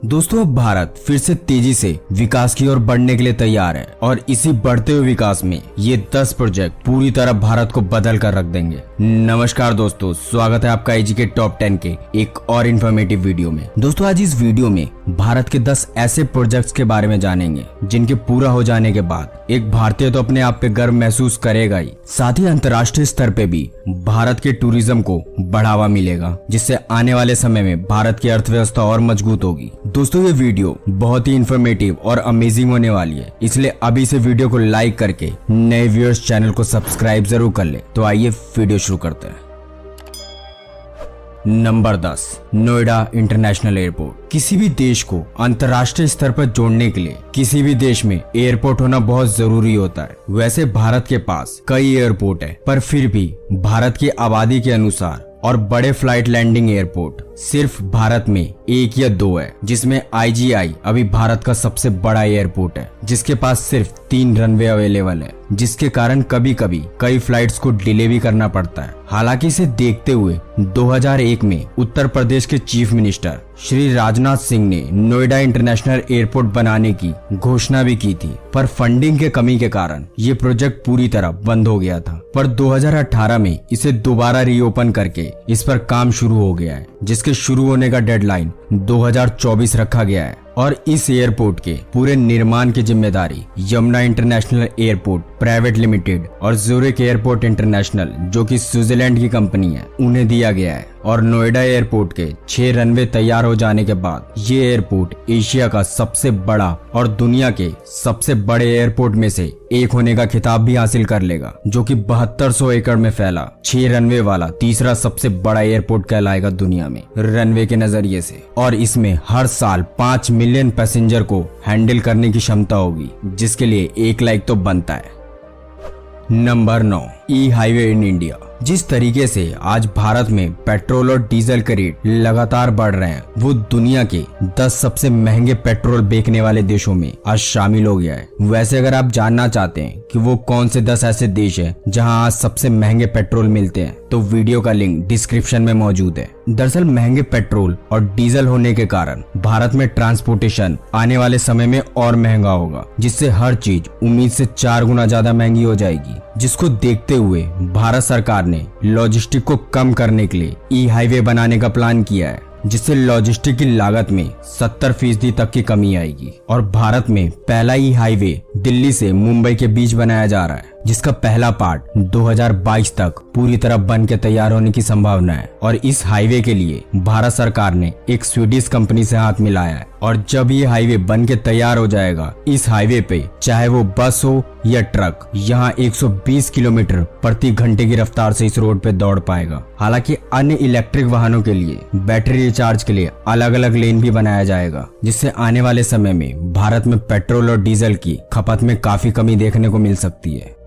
दोस्तों, अब भारत फिर से तेजी से विकास की ओर बढ़ने के लिए तैयार है और इसी बढ़ते हुए विकास में ये 10 प्रोजेक्ट पूरी तरह भारत को बदल कर रख देंगे। नमस्कार दोस्तों, स्वागत है आपका एजी के टॉप 10 के एक और इन्फॉर्मेटिव वीडियो में। दोस्तों, आज इस वीडियो में भारत के 10 ऐसे प्रोजेक्ट्स के बारे में जानेंगे जिनके पूरा हो जाने के बाद एक भारतीय तो अपने आप पे गर्व महसूस करेगा ही, साथ ही अंतर्राष्ट्रीय स्तर पे भी भारत के टूरिज्म को बढ़ावा मिलेगा, जिससे आने वाले समय में भारत की अर्थव्यवस्था और मजबूत होगी। दोस्तों, ये वीडियो बहुत ही इन्फॉर्मेटिव और अमेजिंग होने वाली है, इसलिए अभी से वीडियो को लाइक करके नए व्यूअर्स चैनल को सब्सक्राइब जरूर कर ले। तो आइए वीडियो शुरू करते हैं। Number 10, Noida international airport. किसी भी देश को अंतर्राष्ट्रीय स्तर पर जोड़ने के लिए किसी भी देश में एयरपोर्ट होना बहुत जरूरी होता है। वैसे भारत के पास कई एयरपोर्ट है, पर फिर भी भारत की आबादी के अनुसार और बड़े फ्लाइट लैंडिंग एयरपोर्ट सिर्फ भारत में 1 या 2 है, जिसमें IGI अभी भारत का सबसे बड़ा एयरपोर्ट है, जिसके पास सिर्फ 3 रनवे अवेलेबल है, जिसके कारण कभी कभी कई फ्लाइट्स को डिले भी करना पड़ता है। हालांकि इसे देखते हुए 2001 में उत्तर प्रदेश के चीफ मिनिस्टर श्री राजनाथ सिंह ने नोएडा इंटरनेशनल एयरपोर्ट बनाने की घोषणा भी की थी, पर फंडिंग के कमी के कारण ये प्रोजेक्ट पूरी तरह बंद हो गया था। पर 2018 में इसे दोबारा रीओपन करके इस पर काम शुरू हो गया है, जिसके शुरू होने का डेडलाइन 2024 रखा गया है। और इस एयरपोर्ट के पूरे निर्माण की जिम्मेदारी Yamuna international airport private limited और ज़ूरिक एयरपोर्ट इंटरनेशनल, जो कि स्विट्जरलैंड की कंपनी है, उन्हें दिया गया है। और नोएडा एयरपोर्ट के 6 रनवे तैयार हो जाने के बाद ये एयरपोर्ट एशिया का सबसे बड़ा और दुनिया के सबसे बड़े एयरपोर्ट में से एक होने का खिताब भी हासिल कर लेगा, जो कि 7200 एकड़ में फैला 6 रनवे वाला तीसरा सबसे बड़ा एयरपोर्ट कहलाएगा दुनिया में रनवे के नजरिए से। और इसमें हर साल 5 मिलियन पैसेंजर को हैंडल करने की क्षमता होगी, जिसके लिए 1 लाइक तो बनता है। Number 9, E highway in India. जिस तरीके से आज भारत में पेट्रोल और डीजल के रेट लगातार बढ़ रहे हैं, वो दुनिया के 10 सबसे महंगे पेट्रोल बेचने वाले देशों में आज शामिल हो गया है। वैसे अगर आप जानना चाहते हैं कि वो कौन से 10 ऐसे देश हैं जहां आज सबसे महंगे पेट्रोल मिलते हैं, तो वीडियो का लिंक डिस्क्रिप्शन में मौजूद है। दरअसल महंगे पेट्रोल और डीजल होने के कारण भारत में ट्रांसपोर्टेशन आने वाले समय में और महंगा होगा, जिससे हर चीज उम्मीद से 4 गुना ज्यादा महंगी हो जाएगी, जिसको देखते हुए भारत सरकार ने लॉजिस्टिक को कम करने के लिए ई हाईवे बनाने का प्लान किया है, जिससे लॉजिस्टिक की लागत में 70% तक की कमी आएगी। और भारत में पहला ई हाईवे दिल्ली से मुंबई के बीच बनाया जा रहा है, जिसका पहला पार्ट 2022 तक पूरी तरह बन के तैयार होने की संभावना है। और इस हाईवे के लिए भारत सरकार ने एक स्वीडिश कंपनी से हाथ मिलाया है। और जब ये हाईवे बन के तैयार हो जाएगा, इस हाईवे पे चाहे वो बस हो या ट्रक, यहाँ 120 किलोमीटर प्रति घंटे की रफ्तार से इस रोड पे दौड़ पाएगा। हालांकि अन्य इलेक्ट्रिक वाहनों के लिए बैटरी रिचार्ज के लिए अलग अलग लेन भी बनाया जाएगा, जिससे आने वाले समय में भारत में पेट्रोल और डीजल की खपत में काफी कमी देखने को मिल सकती है।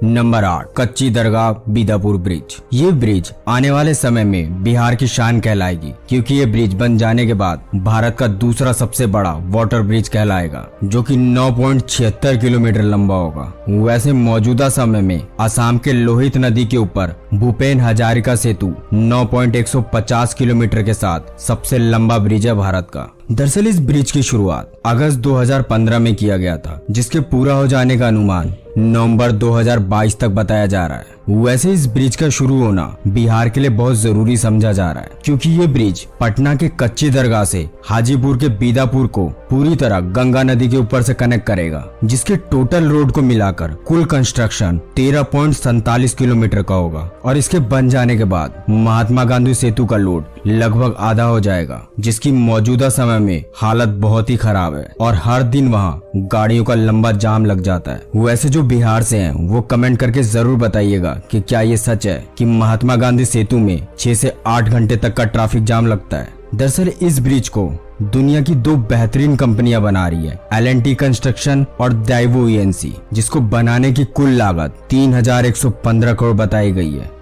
नंबर 8, कच्ची दरगाह बीदापुर ब्रिज। ये ब्रिज आने वाले समय में बिहार की शान कहलाएगी, क्योंकि ये ब्रिज बन जाने के बाद भारत का दूसरा सबसे बड़ा वाटर ब्रिज कहलाएगा, जो कि 9.76 किलोमीटर लंबा होगा। वैसे मौजूदा समय में असम के लोहित नदी के ऊपर भूपेन हजारिका सेतु 9.150 किलोमीटर के साथ सबसे लंबा ब्रिज है भारत का। दरअसल इस ब्रिज की शुरुआत अगस्त 2015 में किया गया था, जिसके पूरा हो जाने का अनुमान नवंबर 2022 तक बताया जा रहा है। वैसे इस ब्रिज का शुरू होना बिहार के लिए बहुत जरूरी समझा जा रहा है, क्योंकि ये ब्रिज पटना के कच्ची दरगाह से हाजीपुर के बीदापुर को पूरी तरह गंगा नदी के ऊपर से कनेक्ट करेगा, जिसके टोटल रोड को मिलाकर कुल कंस्ट्रक्शन 13.47 किलोमीटर का होगा। और इसके बन जाने के बाद महात्मा गांधी सेतु का लोड लगभग आधा हो जाएगा, जिसकी मौजूदा समय में हालत बहुत ही खराब है और हर दिन वहाँ गाड़ियों का लंबा जाम लग जाता है। वैसे जो बिहार से हैं वो कमेंट करके जरूर बताइएगा कि क्या ये सच है कि महात्मा गांधी सेतु में 6 से 8 घंटे तक का ट्रैफिक जाम लगता है। दरअसल इस ब्रिज को दुनिया की 2 बेहतरीन कंपनियां बना रही है, L&T कंस्ट्रक्शन और दाइवो ENC, जिसको बनाने की कुल लागत 3115 करोड़ बताई गई है।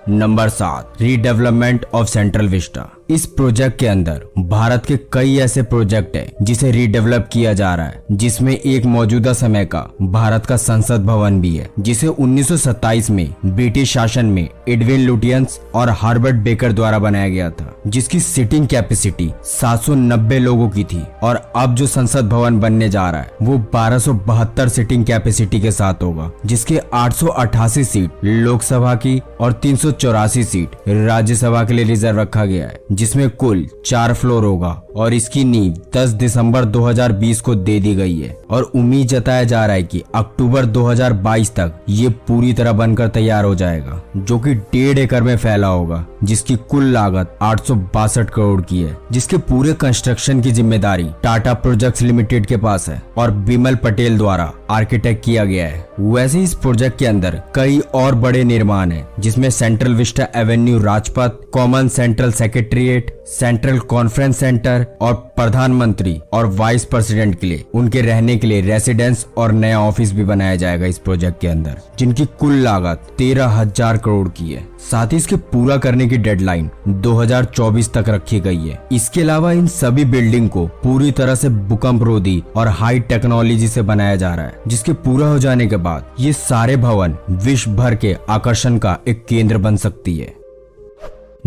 Number 7, redevelopment of central Vista. इस प्रोजेक्ट के अंदर भारत के कई ऐसे प्रोजेक्ट हैं जिसे रीडेवलप किया जा रहा है, जिसमें एक मौजूदा समय का भारत का संसद भवन भी है, जिसे 1927 में ब्रिटिश शासन में एडविन लुटियंस और हार्बर्ट बेकर द्वारा बनाया गया था, जिसकी सीटिंग कैपेसिटी 790 लोगों की थी। और अब जो संसद भवन बनने जा रहा है वो 1272 सीटिंग कैपेसिटी के साथ होगा, जिसके 888 सीट लोकसभा की और 384 सीट राज्यसभा के लिए रिजर्व रखा गया है, जिसमें कुल 4 फ्लोर होगा और इसकी नींव 10 दिसंबर 2020 को दे दी गई है और उम्मीद जताया जा रहा है कि अक्टूबर 2022 तक ये पूरी तरह बनकर तैयार हो जाएगा, जो कि 1.5 एकड़ में फैला होगा, जिसकी कुल लागत 862 करोड़ की है, जिसके पूरे कंस्ट्रक्शन की जिम्मेदारी टाटा प्रोजेक्ट्स लिमिटेड के पास है और बिमल पटेल द्वारा आर्किटेक्ट किया गया है। वैसे इस प्रोजेक्ट के अंदर कई और बड़े निर्माण हैं, जिसमें central Vista Avenue Rajpath, common central secretariat, central conference centre और प्रधानमंत्री और वाइस प्रेसिडेंट के लिए उनके रहने के लिए रेसिडेंस और नया ऑफिस भी बनाया जाएगा इस प्रोजेक्ट के अंदर, जिनकी कुल लागत 13,000 करोड़ की है। साथ ही इसके पूरा करने की डेडलाइन 2024 तक रखी गई है। इसके अलावा इन सभी बिल्डिंग को पूरी तरह से भूकंप रोधी और हाई टेक्नोलॉजी से बनाया जा रहा है, जिसके पूरा हो जाने के बाद ये सारे भवन विश्व भर के आकर्षण का एक केंद्र बन सकती है।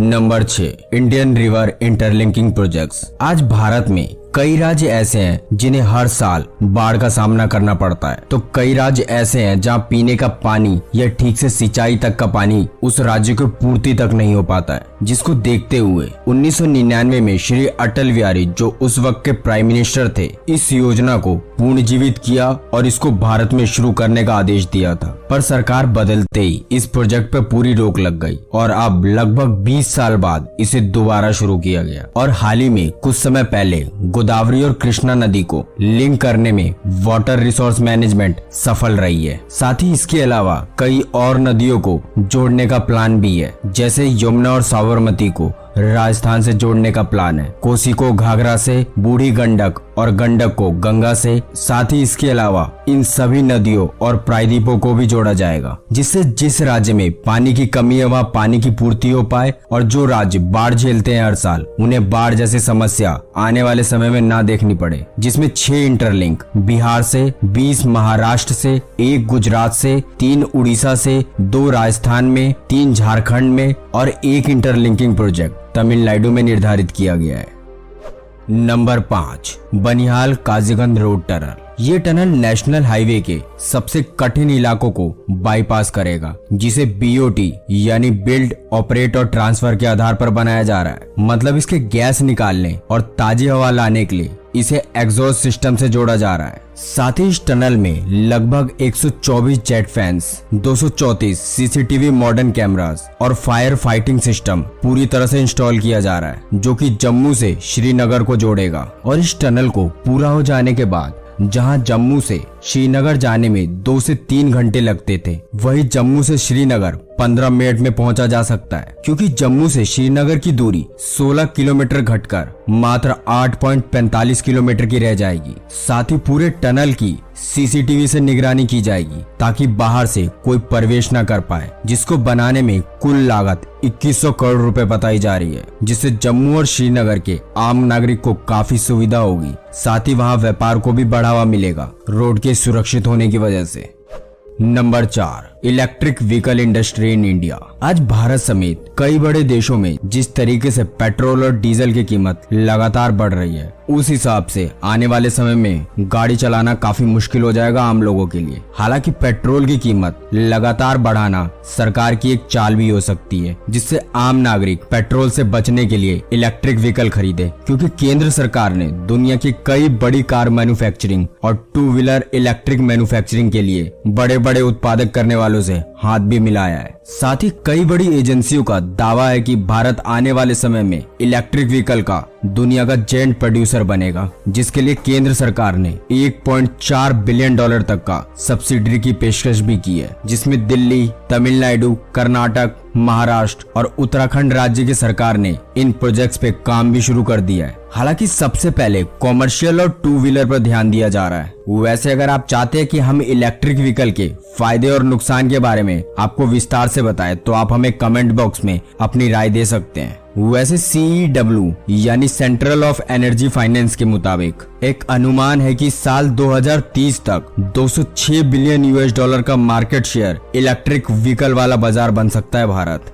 Number 6, Indian river interlinking projects. आज भारत में कई राज्य ऐसे हैं जिन्हें हर साल बाढ़ का सामना करना पड़ता है, तो कई राज्य ऐसे हैं जहां पीने का पानी या ठीक से सिंचाई तक का पानी उस राज्य को पूर्ति तक नहीं हो पाता है, जिसको देखते हुए 1999 में श्री अटल बिहारी, जो उस वक्त के प्राइम मिनिस्टर थे, इस योजना को पुनर्जीवित किया और इसको भारत में शुरू करने का आदेश दिया था। पर सरकार बदलते ही इस प्रोजेक्ट पर पूरी रोक लग गई और अब लगभग 20 साल बाद इसे दोबारा शुरू किया गया। और हाल ही में कुछ समय पहले गोदावरी और कृष्णा नदी को लिंक करने में वाटर रिसोर्स मैनेजमेंट सफल रही है। साथ ही इसके अलावा कई और नदियों को जोड़ने का प्लान भी है, जैसे यमुना और साबरमती को राजस्थान से जोड़ने का प्लान है, कोसी को घाघरा से, बूढ़ी गंडक और गंडक को गंगा से। साथ ही इसके अलावा इन सभी नदियों और प्रायद्वीपों को भी जोड़ा जाएगा, जिससे जिस राज्य में पानी की कमी है वहाँ पानी की पूर्ति हो पाए और जो राज्य बाढ़ झेलते हैं हर साल, उन्हें बाढ़ जैसी समस्या आने वाले समय में ना देखनी पड़े। जिसमें 6 इंटरलिंक बिहार से, 20 महाराष्ट्र से, 1 गुजरात से, 3 उड़ीसा से, 2 राजस्थान में, 3 झारखंड में और 1 इंटरलिंकिंग प्रोजेक्ट तमिलनाडु में निर्धारित किया गया है। Number 5, Banihal Qazigund road tunnel. ये टनल नेशनल हाईवे के सबसे कठिन इलाकों को बाईपास करेगा, जिसे बीओटी यानी बिल्ड, ऑपरेट और ट्रांसफर के आधार पर बनाया जा रहा है। मतलब इसके गैस निकालने और ताजी हवा लाने के लिए इसे एग्जॉस्ट सिस्टम से जोड़ा जा रहा है। साथ ही इस टनल में लगभग 124 jet fans, 234 CCTV modern cameras और फायर फाइटिंग सिस्टम पूरी तरह से इंस्टॉल किया जा रहा है, जो कि जम्मू से श्रीनगर को जोड़ेगा। और इस टनल को पूरा हो जाने के बाद जहां जम्मू से श्रीनगर जाने में 2 से 3 घंटे लगते थे, वही जम्मू से श्रीनगर 15 मिनट में पहुंचा जा सकता है, क्योंकि जम्मू से श्रीनगर की दूरी 16 किलोमीटर घटकर मात्र 8.45 किलोमीटर की रह जाएगी। साथ ही पूरे टनल की सीसीटीवी से निगरानी की जाएगी ताकि बाहर से कोई प्रवेश न कर पाए, जिसको बनाने में कुल लागत 2100 करोड़ रुपए बताई जा रही है, जिससे जम्मू और श्रीनगर के आम नागरिक को काफी सुविधा होगी। साथ ही वहां व्यापार को भी बढ़ावा मिलेगा रोड के सुरक्षित होने की वजह से। Number 4, electric vehicle industry in India. आज भारत समेत कई बड़े देशों में जिस तरीके से पेट्रोल और डीजल की कीमत लगातार बढ़ रही है, उस हिसाब से आने वाले समय में गाड़ी चलाना काफी मुश्किल हो जाएगा आम लोगों के लिए। हालांकि पेट्रोल की कीमत लगातार बढ़ाना सरकार की एक चाल भी हो सकती है, जिससे आम नागरिक पेट्रोल से बचने के लिए इलेक्ट्रिक व्हीकल खरीदे, क्योंकि केंद्र सरकार ने दुनिया की कई बड़ी कार मैन्युफैक्चरिंग और 2 व्हीलर इलेक्ट्रिक मैन्युफैक्चरिंग के लिए बड़े बड़े उत्पादक करने वालों से हाथ भी मिलाया है। साथ ही कई बड़ी एजेंसियों का दावा है कि भारत आने वाले समय में इलेक्ट्रिक व्हीकल का दुनिया का जेंट प्रोड्यूसर बनेगा, जिसके लिए केंद्र सरकार ने $1.4 बिलियन तक का सब्सिडी की पेशकश भी की है, जिसमें दिल्ली, तमिलनाडु, कर्नाटक, महाराष्ट्र और उत्तराखंड राज्य की सरकार ने इन प्रोजेक्ट्स पे काम भी शुरू कर दिया है। हालांकि सबसे पहले कॉमर्शियल और 2 व्हीलर पर ध्यान दिया जा रहा है। वैसे अगर आप चाहते हैं कि हम इलेक्ट्रिक व्हीकल के फायदे और नुकसान के बारे में आपको विस्तार से बताएं, तो आप हमें कमेंट बॉक्स में अपनी राय दे सकते हैं। वैसे CEW यानी सेंट्रल ऑफ एनर्जी फाइनेंस के मुताबिक एक अनुमान है कि साल 2030 तक 206 बिलियन US$ का मार्केट शेयर इलेक्ट्रिक व्हीकल वाला बाजार बन सकता है भारत।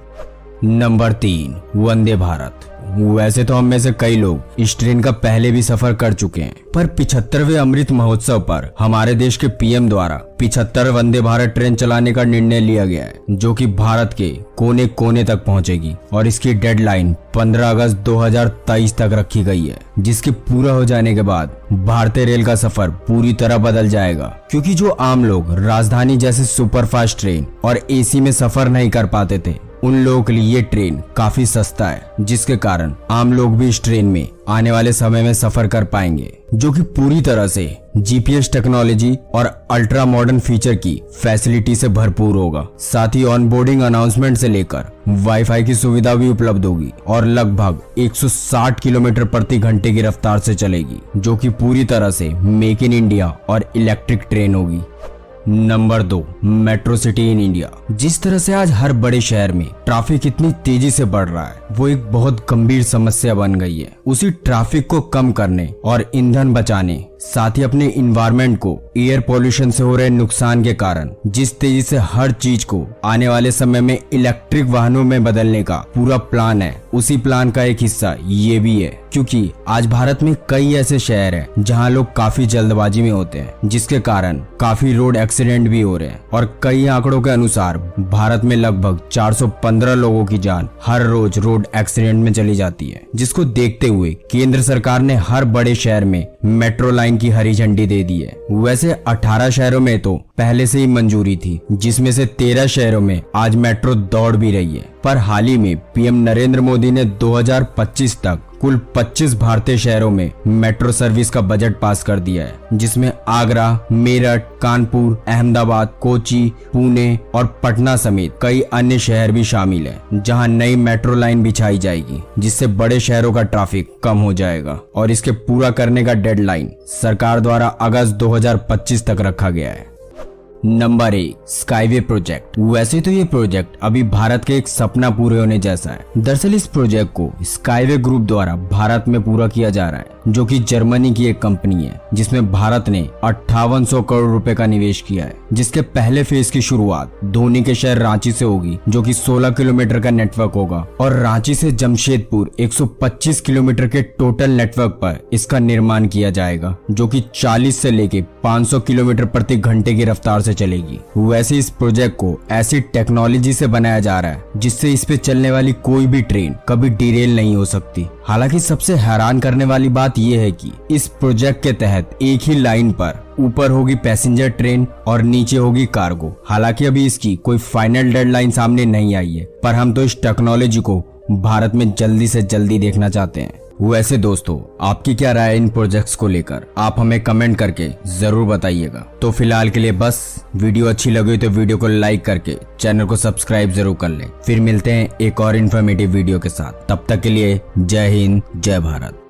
नंबर 3, वंदे भारत। वैसे तो हम में से कई लोग इस ट्रेन का पहले भी सफर कर चुके हैं, पर 75वें अमृत महोत्सव पर हमारे देश के PM द्वारा 75 वंदे भारत ट्रेन चलाने का निर्णय लिया गया है, जो कि भारत के कोने कोने तक पहुंचेगी और इसकी डेडलाइन 15 अगस्त 2023 तक रखी गई है, जिसके पूरा हो जाने के बाद भारतीय रेल का सफर पूरी तरह बदल जाएगा। क्योंकि जो आम लोग राजधानी जैसे सुपरफास्ट ट्रेन और AC में सफर नहीं कर पाते थे, उन लोगों के लिए ये ट्रेन काफी सस्ता है, जिसके कारण आम लोग भी इस ट्रेन में आने वाले समय में सफर कर पाएंगे, जो कि पूरी तरह से GPS टेक्नोलॉजी और अल्ट्रा मॉडर्न फीचर की फैसिलिटी से भरपूर होगा। साथ ही ऑन बोर्डिंग अनाउंसमेंट से लेकर वाईफाई की सुविधा भी उपलब्ध होगी और लगभग 160 किलोमीटर प्रति घंटे की रफ्तार से चलेगी, जो कि पूरी तरह से मेक इन इंडिया और इलेक्ट्रिक ट्रेन होगी। Number 2, metro city in India. जिस तरह से आज हर बड़े शहर में ट्रैफिक इतनी तेजी से बढ़ रहा है, वो एक बहुत गंभीर समस्या बन गई है। उसी ट्रैफिक को कम करने और ईंधन बचाने, साथ ही अपने इन्वायरमेंट को एयर पोल्यूशन से हो रहे नुकसान के कारण जिस तेजी से हर चीज को आने वाले समय में इलेक्ट्रिक वाहनों में बदलने का पूरा प्लान है, उसी प्लान का एक हिस्सा ये भी है। क्योंकि आज भारत में कई ऐसे शहर हैं जहां लोग काफी जल्दबाजी में होते हैं, जिसके कारण काफी रोड एक्सीडेंट भी हो रहे हैं और कई आंकड़ों के अनुसार भारत में लगभग 415 लोगों की जान हर रोज रोड एक्सीडेंट में चली जाती है। जिसको देखते हुए केंद्र सरकार ने हर बड़े शहर में मेट्रो लाइन की हरी झंडी दे दी है। वैसे 18 शहरों में तो पहले से ही मंजूरी थी, जिसमें से 13 शहरों में आज मेट्रो दौड़ भी रही है। पर हाल ही में PM नरेंद्र मोदी ने 2025 तक कुल 25 भारतीय शहरों में मेट्रो सर्विस का बजट पास कर दिया है, जिसमें आगरा, मेरठ, कानपुर, अहमदाबाद, कोची, पुणे और पटना समेत कई अन्य शहर भी शामिल हैं, जहां नई मेट्रो लाइन बिछाई जाएगी, जिससे बड़े शहरों का ट्रैफिक कम हो जाएगा और इसके पूरा करने का डेडलाइन सरकार द्वारा अगस्त 2025 तक रखा गया है। Number 1, skyway project. वैसे तो ये प्रोजेक्ट अभी भारत के एक सपना पूरे होने जैसा है। दरअसल इस प्रोजेक्ट को स्काईवे ग्रुप द्वारा भारत में पूरा किया जा रहा है, जो कि जर्मनी की एक कंपनी है, जिसमें भारत ने 5800 करोड़ रुपए का निवेश किया है। जिसके पहले फेज की शुरुआत धोनी के शहर रांची से होगी, जो कि 16 किलोमीटर का नेटवर्क होगा, और रांची से जमशेदपुर 125 किलोमीटर के टोटल नेटवर्क पर इसका निर्माण किया जाएगा, जो कि 40 से लेके 500 किलोमीटर प्रति घंटे की रफ्तार से चलेगी। वैसे इस प्रोजेक्ट को ऐसी टेक्नोलॉजी से बनाया जा रहा है जिससे इस पे चलने वाली कोई भी ट्रेन कभी डिरेल नहीं हो सकती। हालांकि सबसे हैरान करने वाली बात यह है कि इस प्रोजेक्ट के तहत एक ही लाइन पर ऊपर होगी पैसेंजर ट्रेन और नीचे होगी कार्गो। हालांकि अभी इसकी कोई फाइनल डेडलाइन सामने नहीं आई है, पर हम तो इस टेक्नोलॉजी को भारत में जल्दी से जल्दी देखना चाहते हैं। वैसे दोस्तों, आपकी क्या राय है इन प्रोजेक्ट्स को लेकर? आप हमें कमेंट करके जरूर बताइएगा। तो फिलहाल के लिए बस, वीडियो अच्छी लगी तो वीडियो को लाइक करके चैनल को सब्सक्राइब जरूर कर लें। फिर मिलते हैं एक और इन्फॉर्मेटिव वीडियो के साथ। तब तक के लिए जय हिंद, जय भारत।